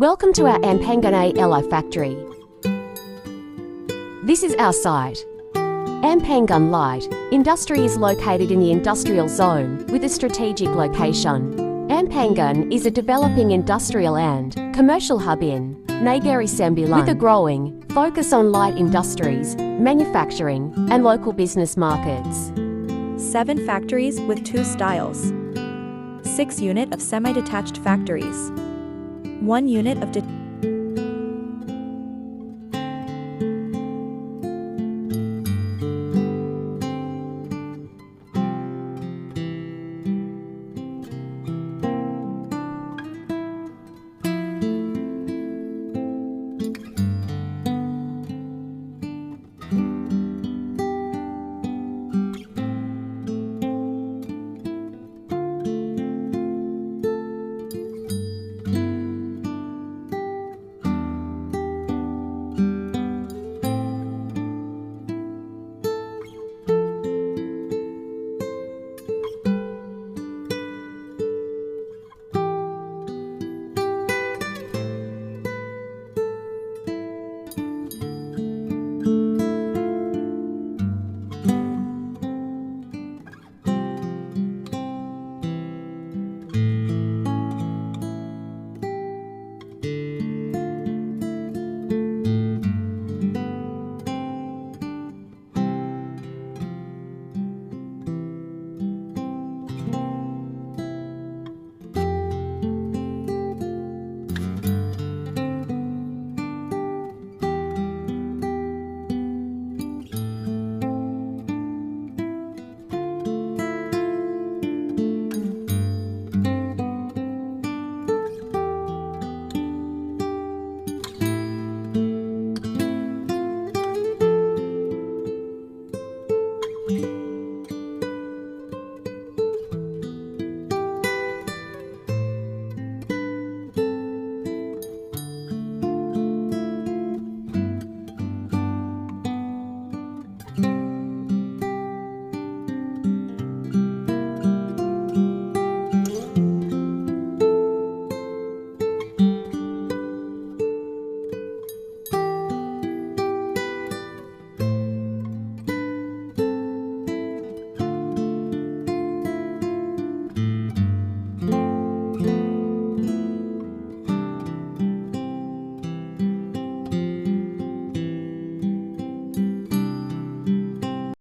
Welcome to our Ampangan LI factory. This is our site. Ampangan Light Industry is located in the industrial zone with a strategic location. Ampangan is a developing industrial and commercial hub in Negeri, Sembilan, with a growing focus on light industries, manufacturing, and local business markets. 7 factories with 2 styles. 6 unit of semi-detached factories. 1 unit of